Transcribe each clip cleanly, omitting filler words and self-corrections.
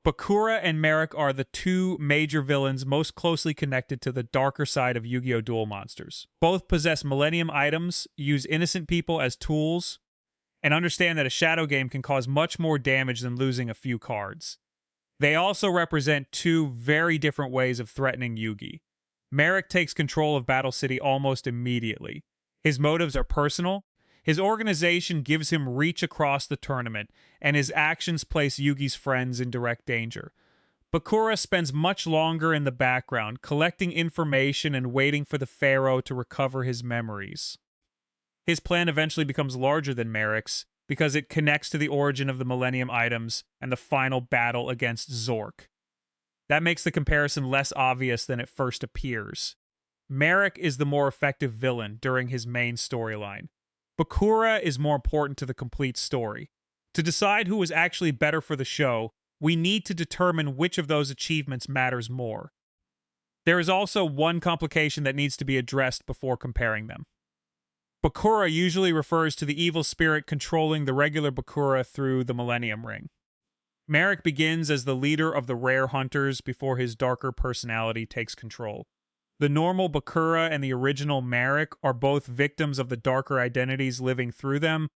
Bakura and Marik are the two major villains most closely connected to the darker side of Yu-Gi-Oh! Duel monsters. Both possess Millennium items, use innocent people as tools, and understand that a shadow game can cause much more damage than losing a few cards. They also represent two very different ways of threatening Yugi. Marik takes control of Battle City almost immediately. His motives are personal. His organization gives him reach across the tournament, and his actions place Yugi's friends in direct danger. Bakura spends much longer in the background, collecting information and waiting for the Pharaoh to recover his memories. His plan eventually becomes larger than Marik's, because it connects to the origin of the Millennium items and the final battle against Zork. That makes the comparison less obvious than it first appears. Marik is the more effective villain during his main storyline. Bakura is more important to the complete story. To decide who is actually better for the show, we need to determine which of those achievements matters more. There is also one complication that needs to be addressed before comparing them. Bakura usually refers to the evil spirit controlling the regular Bakura through the Millennium Ring. Marik begins as the leader of the rare hunters before his darker personality takes control. The normal Bakura and the original Marik are both victims of the darker identities living through them,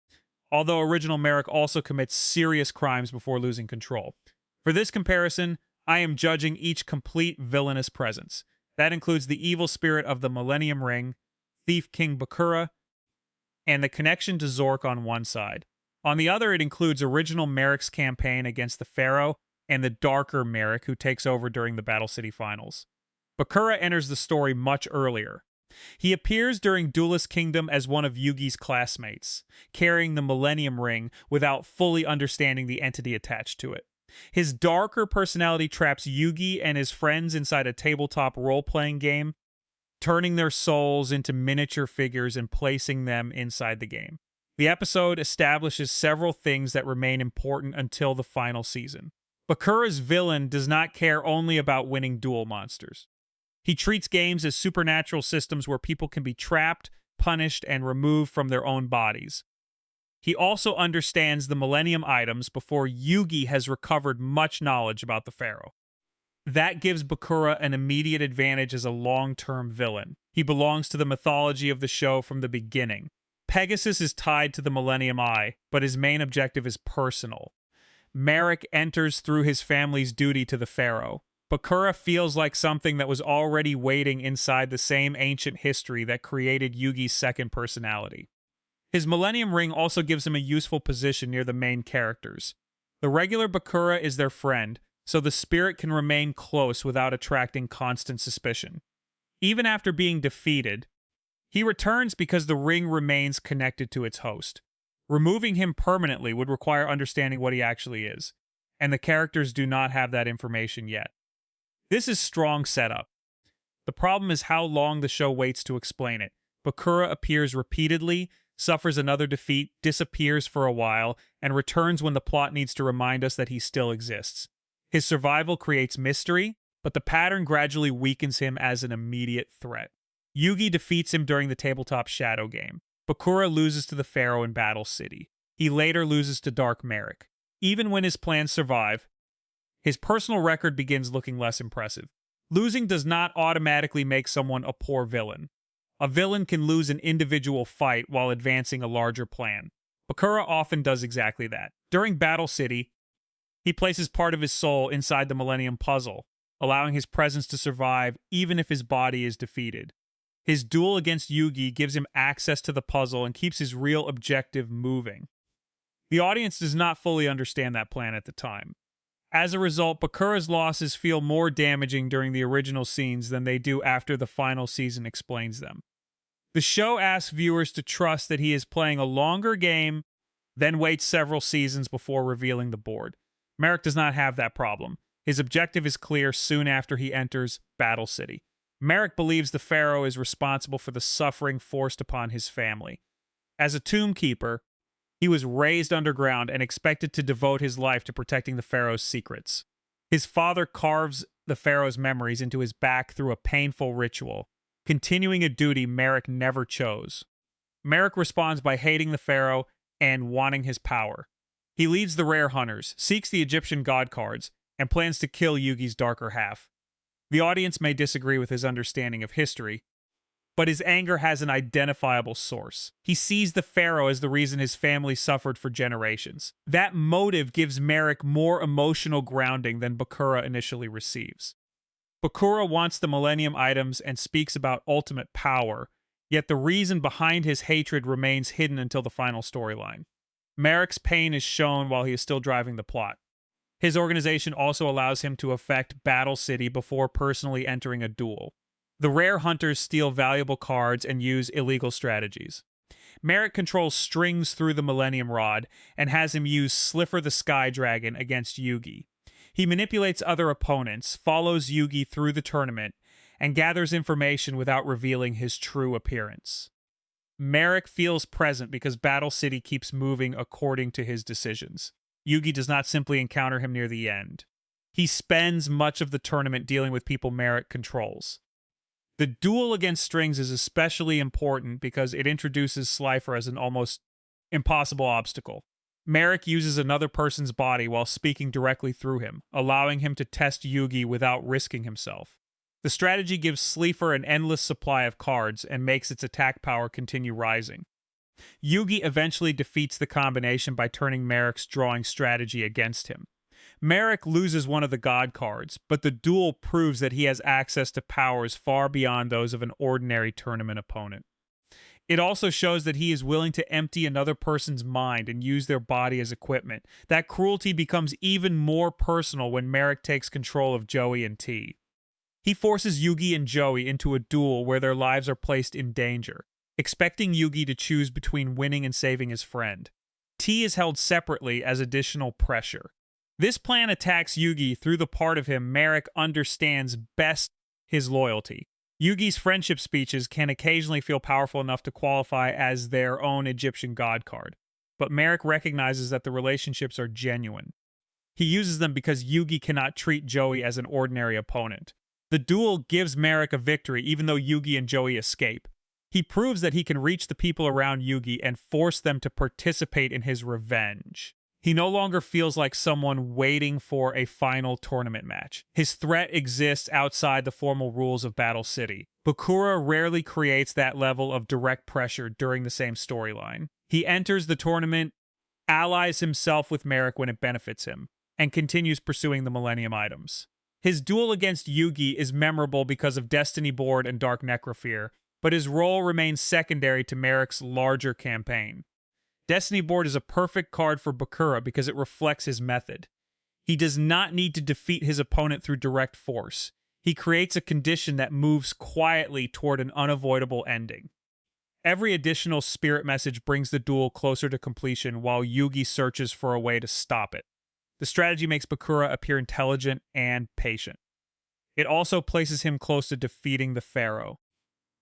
although original Marik also commits serious crimes before losing control. For this comparison, I am judging each complete villainous presence. That includes the evil spirit of the Millennium Ring, Thief King Bakura, and the connection to Zork on one side. On the other, it includes original Marik's campaign against the Pharaoh and the darker Marik who takes over during the Battle City Finals. Bakura enters the story much earlier. He appears during Duelist Kingdom as one of Yugi's classmates, carrying the Millennium Ring without fully understanding the entity attached to it. His darker personality traps Yugi and his friends inside a tabletop role-playing game, turning their souls into miniature figures and placing them inside the game. The episode establishes several things that remain important until the final season. Bakura's villain does not care only about winning duel monsters. He treats games as supernatural systems where people can be trapped, punished, and removed from their own bodies. He also understands the Millennium items before Yugi has recovered much knowledge about the Pharaoh. That gives Bakura an immediate advantage as a long-term villain. He belongs to the mythology of the show from the beginning. Pegasus is tied to the Millennium Eye, but his main objective is personal. Marik enters through his family's duty to the Pharaoh. Bakura feels like something that was already waiting inside the same ancient history that created Yugi's second personality. His Millennium Ring also gives him a useful position near the main characters. The regular Bakura is their friend, so the spirit can remain close without attracting constant suspicion. Even after being defeated, he returns because the ring remains connected to its host. Removing him permanently would require understanding what he actually is, and the characters do not have that information yet. This is strong setup. The problem is how long the show waits to explain it. Bakura appears repeatedly, suffers another defeat, disappears for a while, and returns when the plot needs to remind us that he still exists. His survival creates mystery, but the pattern gradually weakens him as an immediate threat. Yugi defeats him during the tabletop shadow game. Bakura loses to the Pharaoh in Battle City. He later loses to Dark Marik. Even when his plans survive, his personal record begins looking less impressive. Losing does not automatically make someone a poor villain. A villain can lose an individual fight while advancing a larger plan. Bakura often does exactly that. During Battle City, he places part of his soul inside the Millennium Puzzle, allowing his presence to survive even if his body is defeated. His duel against Yugi gives him access to the puzzle and keeps his real objective moving. The audience does not fully understand that plan at the time. As a result, Bakura's losses feel more damaging during the original scenes than they do after the final season explains them. The show asks viewers to trust that he is playing a longer game, then waits several seasons before revealing the board. Marik does not have that problem. His objective is clear soon after he enters Battle City. Marik believes the Pharaoh is responsible for the suffering forced upon his family. As a tomb keeper, he was raised underground and expected to devote his life to protecting the Pharaoh's secrets. His father carves the Pharaoh's memories into his back through a painful ritual, continuing a duty Marik never chose. Marik responds by hating the Pharaoh and wanting his power. He leads the rare hunters, seeks the Egyptian god cards, and plans to kill Yugi's darker half. The audience may disagree with his understanding of history, but his anger has an identifiable source. He sees the pharaoh as the reason his family suffered for generations. That motive gives Marik more emotional grounding than Bakura initially receives. Bakura wants the Millennium items and speaks about ultimate power, yet the reason behind his hatred remains hidden until the final storyline. Marik's pain is shown while he is still driving the plot. His organization also allows him to affect Battle City before personally entering a duel. The rare hunters steal valuable cards and use illegal strategies. Marik controls strings through the Millennium Rod and has him use Slipher the Sky Dragon against Yugi. He manipulates other opponents, follows Yugi through the tournament, and gathers information without revealing his true appearance. Marik feels present because Battle City keeps moving according to his decisions. Yugi does not simply encounter him near the end. He spends much of the tournament dealing with people Marik controls. The duel against strings is especially important because it introduces Slifer as an almost impossible obstacle. Marik uses another person's body while speaking directly through him, allowing him to test Yugi without risking himself. The strategy gives Slifer an endless supply of cards and makes its attack power continue rising. Yugi eventually defeats the combination by turning Marik's drawing strategy against him. Marik loses one of the god cards, but the duel proves that he has access to powers far beyond those of an ordinary tournament opponent. It also shows that he is willing to empty another person's mind and use their body as equipment. That cruelty becomes even more personal when Marik takes control of Joey and T. He forces Yugi and Joey into a duel where their lives are placed in danger, expecting Yugi to choose between winning and saving his friend. T is held separately as additional pressure. This plan attacks Yugi through the part of him Marik understands best, his loyalty. Yugi's friendship speeches can occasionally feel powerful enough to qualify as their own Egyptian god card, but Marik recognizes that the relationships are genuine. He uses them because Yugi cannot treat Joey as an ordinary opponent. The duel gives Marik a victory even though Yugi and Joey escape. He proves that he can reach the people around Yugi and force them to participate in his revenge. He no longer feels like someone waiting for a final tournament match. His threat exists outside the formal rules of Battle City. Bakura rarely creates that level of direct pressure during the same storyline. He enters the tournament, allies himself with Marik when it benefits him, and continues pursuing the Millennium items. His duel against Yugi is memorable because of Destiny Board and Dark Necrophere, but his role remains secondary to Marik's larger campaign. Destiny Board is a perfect card for Bakura because it reflects his method. He does not need to defeat his opponent through direct force. He creates a condition that moves quietly toward an unavoidable ending. Every additional spirit message brings the duel closer to completion while Yugi searches for a way to stop it. The strategy makes Bakura appear intelligent and patient. It also places him close to defeating the Pharaoh.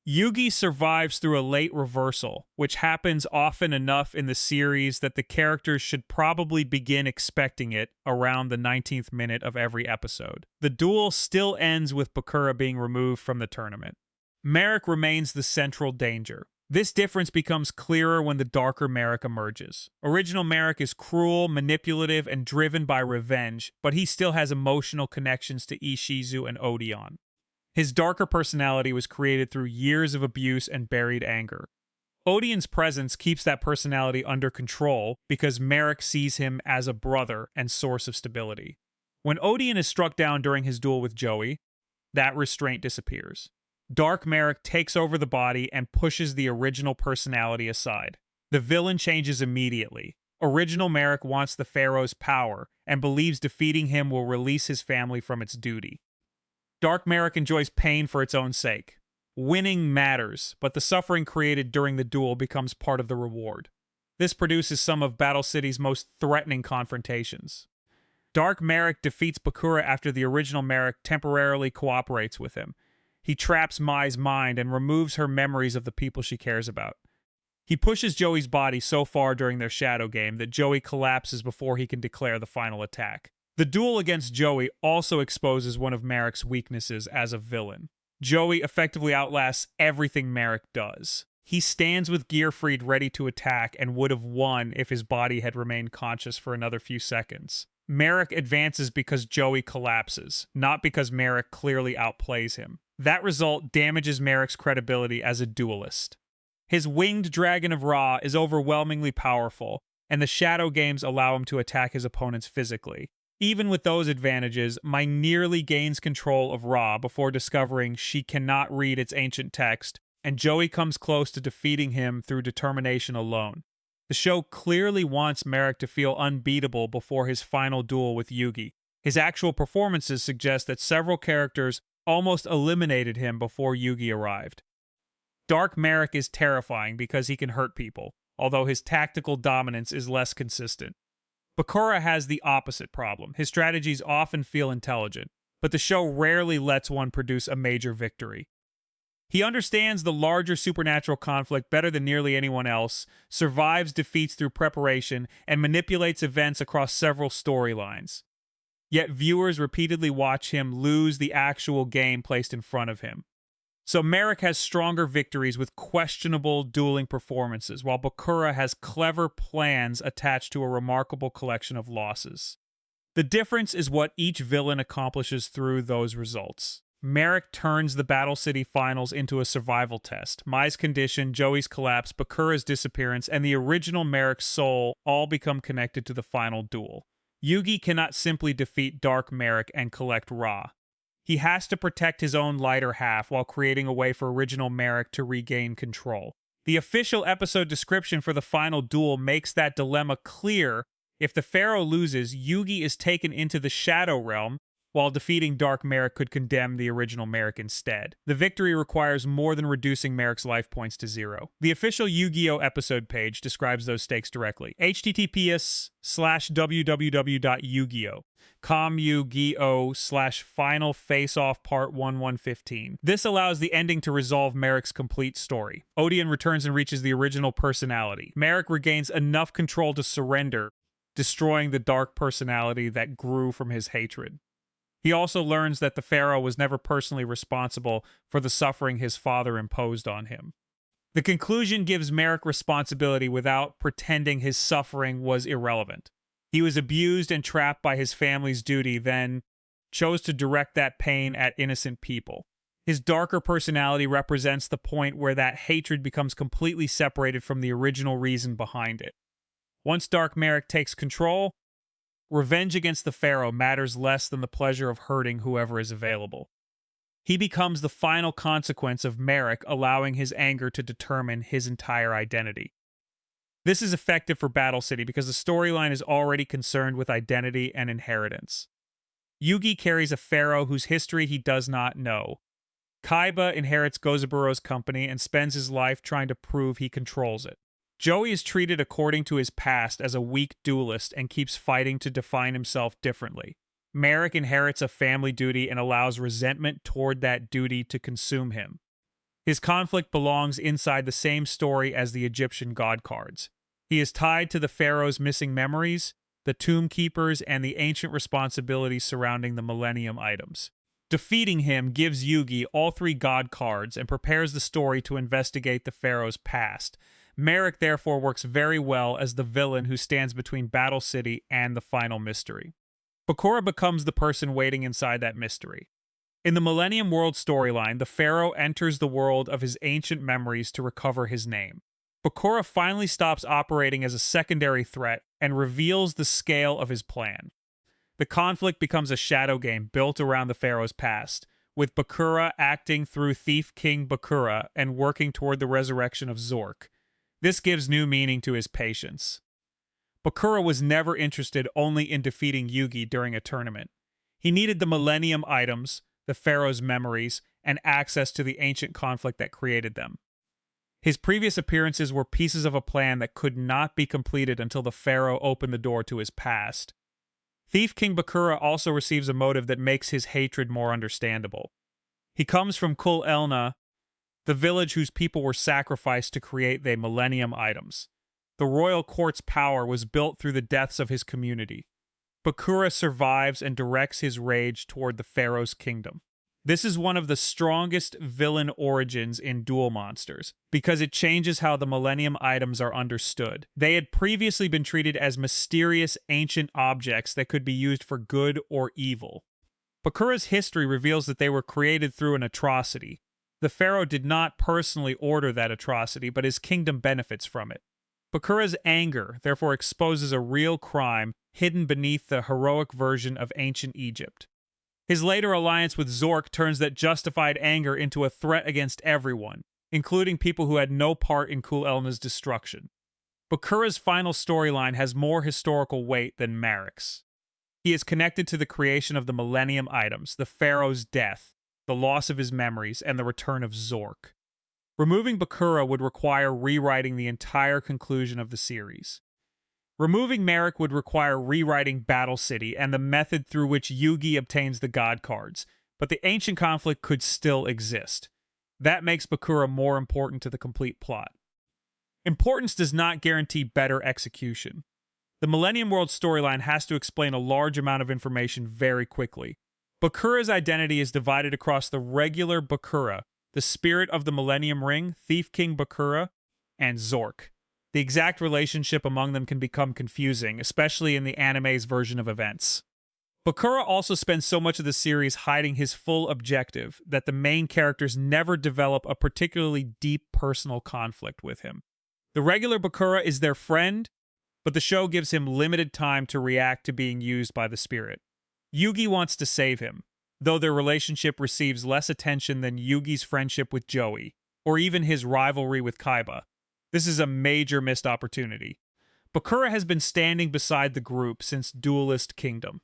Yugi survives through a late reversal, which happens often enough in the series that the characters should probably begin expecting it around the 19th minute of every episode. The duel still ends with Bakura being removed from the tournament. Marik remains the central danger. This difference becomes clearer when the darker Marik emerges. Original Marik is cruel, manipulative, and driven by revenge, but he still has emotional connections to Ishizu and Odeon. His darker personality was created through years of abuse and buried anger. Odeon's presence keeps that personality under control because Marik sees him as a brother and source of stability. When Odeon is struck down during his duel with Joey, that restraint disappears. Dark Marik takes over the body and pushes the original personality aside. The villain changes immediately. Original Marik wants the Pharaoh's power and believes defeating him will release his family from its duty. Dark Marik enjoys pain for its own sake. Winning matters, but the suffering created during the duel becomes part of the reward. This produces some of Battle City's most threatening confrontations. Dark Marik defeats Bakura after the original Marik temporarily cooperates with him. He traps Mai's mind and removes her memories of the people she cares about. He pushes Joey's body so far during their shadow game that Joey collapses before he can declare the final attack. The duel against Joey also exposes one of Marik's weaknesses as a villain. Joey effectively outlasts everything Marik does. He stands with Gearfried ready to attack and would have won if his body had remained conscious for another few seconds. Marik advances because Joey collapses, not because Marik clearly outplays him. That result damages Marik's credibility as a duelist. His winged Dragon of Ra is overwhelmingly powerful, and the Shadow Games allow him to attack his opponents physically. Even with those advantages, Mai nearly gains control of Ra before discovering she cannot read its ancient text, and Joey comes close to defeating him through determination alone. The show clearly wants Marik to feel unbeatable before his final duel with Yugi. His actual performances suggest that several characters almost eliminated him before Yugi arrived. Dark Marik is terrifying because he can hurt people, although his tactical dominance is less consistent. Bakura has the opposite problem. His strategies often feel intelligent, but the show rarely lets one produce a major victory. He understands the larger supernatural conflict better than nearly anyone else, survives defeats through preparation, and manipulates events across several storylines. Yet viewers repeatedly watch him lose the actual game placed in front of him. So Marik has stronger victories with questionable dueling performances, while Bakura has clever plans attached to a remarkable collection of losses. The difference is what each villain accomplishes through those results. Marik turns the Battle City finals into a survival test. Mai's condition, Joey's collapse, Bakura's disappearance, and the original Marik's soul all become connected to the final duel. Yugi cannot simply defeat Dark Marik and collect Ra. He has to protect his own lighter half while creating a way for original Marik to regain control. The official episode description for the final duel makes that dilemma clear. If the Pharaoh loses, Yugi is taken into the Shadow Realm, while defeating Dark Marik could condemn the original Marik instead. The victory requires more than reducing Marik's life points to 0. The official Yu-Gi-Oh! Episode page describes those stakes directly. https://www.yu-gi-oh!/final face-off part 1115. This allows the ending to resolve Marik's complete story. Odeon returns and reaches the original personality. Marik regains enough control to surrender, destroying the dark personality that grew from his hatred. He also learns that the Pharaoh was never personally responsible for the suffering his father imposed on him. The conclusion gives Marik responsibility without pretending his suffering was irrelevant. He was abused and trapped by his family's duty, then chose to direct that pain at innocent people. His darker personality represents the point where that hatred becomes completely separated from the original reason behind it. Once Dark Marik takes control, revenge against the Pharaoh matters less than the pleasure of hurting whoever is available. He becomes the final consequence of Marik allowing his anger to determine his entire identity. This is effective for Battle City because the storyline is already concerned with identity and inheritance. Yugi carries a Pharaoh whose history he does not know. Kaiba inherits Gozaburo's company and spends his life trying to prove he controls it. Joey is treated according to his past as a weak duelist and keeps fighting to define himself differently. Marik inherits a family duty and allows resentment toward that duty to consume him. His conflict belongs inside the same story as the Egyptian god cards. He is tied to the Pharaoh's missing memories, the Tomb Keepers, and the ancient responsibilities surrounding the Millennium items. Defeating him gives Yugi all 3 god cards and prepares the story to investigate the Pharaoh's past. Marik therefore works very well as the villain who stands between Battle City and the final mystery. Bakura becomes the person waiting inside that mystery. In the Millennium World storyline, the Pharaoh enters the world of his ancient memories to recover his name. Bakura finally stops operating as a secondary threat and reveals the scale of his plan. The conflict becomes a shadow game built around the Pharaoh's past, with Bakura acting through Thief King Bakura and working toward the resurrection of Zork. This gives new meaning to his patience. Bakura was never interested only in defeating Yugi during a tournament. He needed the Millennium items, the Pharaoh's memories, and access to the ancient conflict that created them. His previous appearances were pieces of a plan that could not be completed until the Pharaoh opened the door to his past. Thief King Bakura also receives a motive that makes his hatred more understandable. He comes from Kul Elna, the village whose people were sacrificed to create the Millennium items. The royal court's power was built through the deaths of his community. Bakura survives and directs his rage toward the Pharaoh's kingdom. This is one of the strongest villain origins in Duel Monsters, because it changes how the Millennium items are understood. They had previously been treated as mysterious ancient objects that could be used for good or evil. Bakura's history reveals that they were created through an atrocity. The pharaoh did not personally order that atrocity, but his kingdom benefits from it. Bakura's anger therefore exposes a real crime hidden beneath the heroic version of ancient Egypt. His later alliance with Zork turns that justified anger into a threat against everyone, including people who had no part in Kul Elna's destruction. Bakura's final storyline has more historical weight than Marik's. He is connected to the creation of the Millennium items, the pharaoh's death, the loss of his memories, and the return of Zork. Removing Bakura would require rewriting the entire conclusion of the series. Removing Marik would require rewriting Battle City and the method through which Yugi obtains the God cards, but the ancient conflict could still exist. That makes Bakura more important to the complete plot. Importance does not guarantee better execution. The Millennium World storyline has to explain a large amount of information very quickly. Bakura's identity is divided across the regular Bakura, the spirit of the Millennium Ring, Thief King Bakura, and Zork. The exact relationship among them can become confusing, especially in the anime's version of events. Bakura also spends so much of the series hiding his full objective that the main characters never develop a particularly deep personal conflict with him. The regular Bakura is their friend, but the show gives him limited time to react to being used by the spirit. Yugi wants to save him, though their relationship receives less attention than Yugi's friendship with Joey, or even his rivalry with Kaiba. This is a major missed opportunity. Bakura has been standing beside the group since Duelist Kingdom.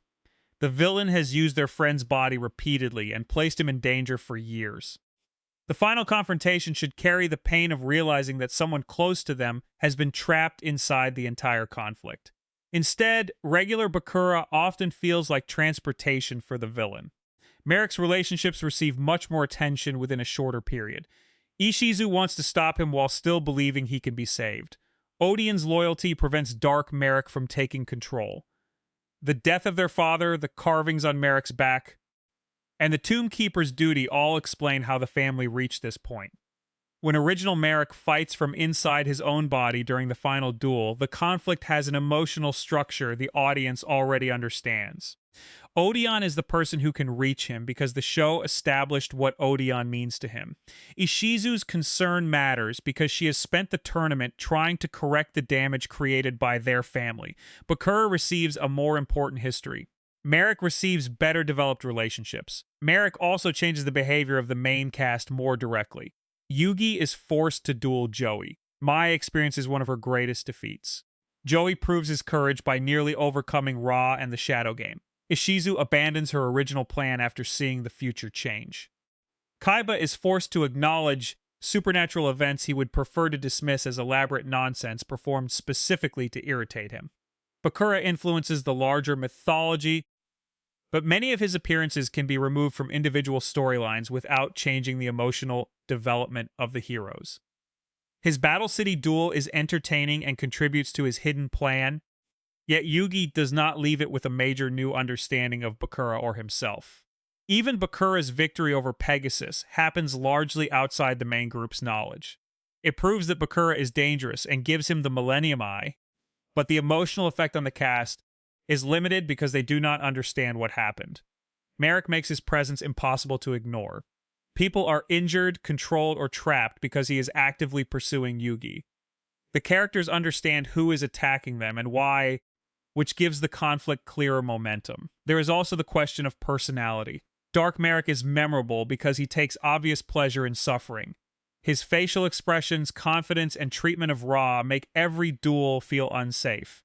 The villain has used their friend's body repeatedly and placed him in danger for years. The final confrontation should carry the pain of realizing that someone close to them has been trapped inside the entire conflict. Instead, regular Bakura often feels like transportation for the villain. Marik's relationships receive much more attention within a shorter period. Ishizu wants to stop him while still believing he can be saved. Odion's loyalty prevents Dark Marik from taking control. The death of their father, the carvings on Marik's back, and the Tomb Keeper's duty all explain how the family reached this point. When original Marik fights from inside his own body during the final duel, the conflict has an emotional structure the audience already understands. Odion is the person who can reach him because the show established what Odion means to him. Ishizu's concern matters because she has spent the tournament trying to correct the damage created by their family. Bakura receives a more important history. Marik receives better developed relationships. Marik also changes the behavior of the main cast more directly. Yugi is forced to duel Joey. Mai experiences one of her greatest defeats. Joey proves his courage by nearly overcoming Ra and the Shadow Game. Ishizu abandons her original plan after seeing the future change. Kaiba is forced to acknowledge supernatural events he would prefer to dismiss as elaborate nonsense performed specifically to irritate him. Bakura influences the larger mythology, but many of his appearances can be removed from individual storylines without changing the emotional development of the heroes. His Battle City duel is entertaining and contributes to his hidden plan, yet Yugi does not leave it with a major new understanding of Bakura or himself. Even Bakura's victory over Pegasus happens largely outside the main group's knowledge. It proves that Bakura is dangerous and gives him the Millennium Eye, but the emotional effect on the cast is limited because they do not understand what happened. Marik makes his presence impossible to ignore. People are injured, controlled, or trapped because he is actively pursuing Yugi. The characters understand who is attacking them and why, which gives the conflict clearer momentum. There is also the question of personality. Dark Marik is memorable because he takes obvious pleasure in suffering. His facial expressions, confidence, and treatment of Ra make every duel feel unsafe.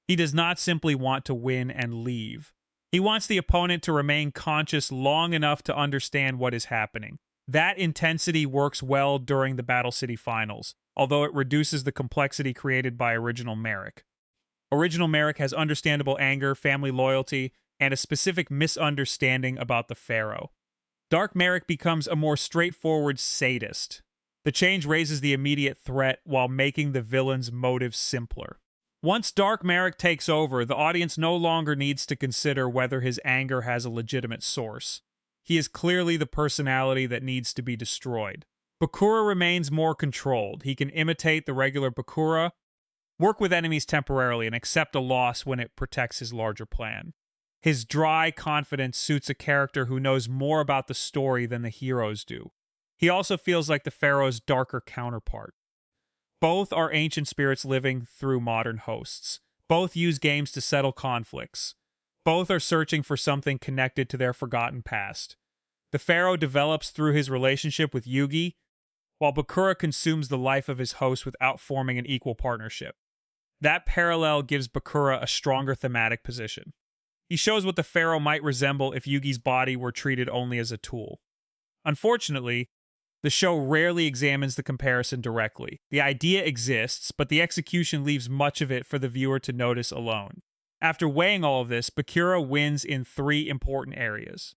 He does not simply want to win and leave. He wants the opponent to remain conscious long enough to understand what is happening. That intensity works well during the Battle City finals, although it reduces the complexity created by original Marik. Original Marik has understandable anger, family loyalty, and a specific misunderstanding about the Pharaoh. Dark Marik becomes a more straightforward sadist. The change raises the immediate threat while making the villain's motives simpler. Once Dark Marik takes over, the audience no longer needs to consider whether his anger has a legitimate source. He is clearly the personality that needs to be destroyed. Bakura remains more controlled. He can imitate the regular Bakura, work with enemies temporarily, and accept a loss when it protects his larger plan. His dry confidence suits a character who knows more about the story than the heroes do. He also feels like the Pharaoh's darker counterpart. Both are ancient spirits living through modern hosts. Both use games to settle conflicts. Both are searching for something connected to their forgotten past. The Pharaoh develops through his relationship with Yugi, while Bakura consumes the life of his host without forming an equal partnership. That parallel gives Bakura a stronger thematic position. He shows what the Pharaoh might resemble if Yugi's body were treated only as a tool. Unfortunately, the show rarely examines the comparison directly. The idea exists, but the execution leaves much of it for the viewer to notice alone. After weighing all of this, Bakura wins in 3 important areas.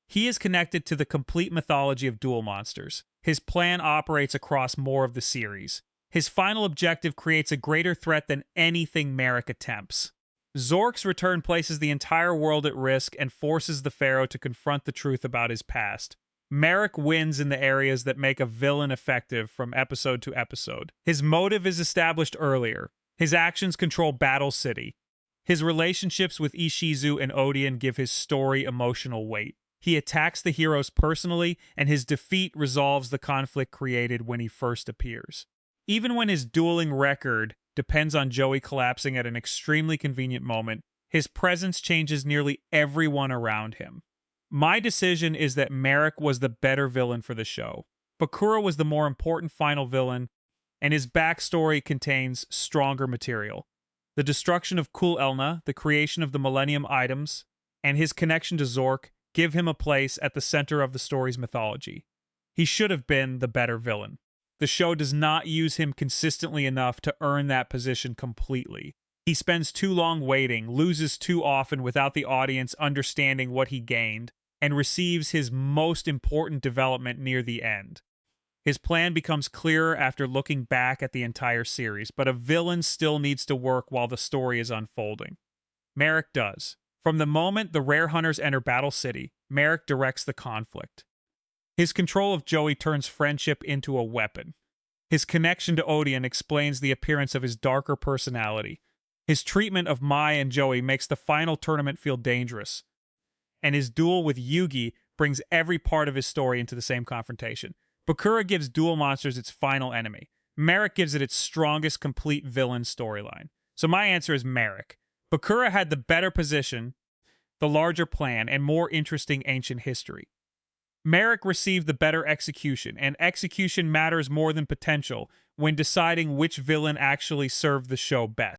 He is connected to the complete mythology of Duel monsters. His plan operates across more of the series. His final objective creates a greater threat than anything Marik attempts. Zork's return places the entire world at risk and forces the Pharaoh to confront the truth about his past. Marik wins in the areas that make a villain effective from episode to episode. His motive is established earlier. His actions control Battle City. His relationships with Ishizu and Odeon give his story emotional weight. He attacks the heroes personally, and his defeat resolves the conflict created when he first appears. Even when his dueling record depends on Joey collapsing at an extremely convenient moment, his presence changes nearly everyone around him. My decision is that Marik was the better villain for the show. Bakura was the more important final villain, and his backstory contains stronger material. The destruction of Kul Elna, the creation of the Millennium items, and his connection to Zork give him a place at the center of the story's mythology. He should have been the better villain. The show does not use him consistently enough to earn that position completely. He spends too long waiting, loses too often without the audience understanding what he gained, and receives his most important development near the end. His plan becomes clearer after looking back at the entire series, but a villain still needs to work while the story is unfolding. Marik does. From the moment the Rare Hunters enter Battle City, Marik directs the conflict. His control of Joey turns friendship into a weapon. His connection to Odeon explains the appearance of his darker personality. His treatment of Mai and Joey makes the final tournament feel dangerous. And his duel with Yugi brings every part of his story into the same confrontation. Bakura gives Duel Monsters its final enemy. Marik gives it its strongest complete villain storyline. So my answer is Marik. Bakura had the better position, the larger plan, and more interesting ancient history. Marik received the better execution, and execution matters more than potential when deciding which villain actually served the show best.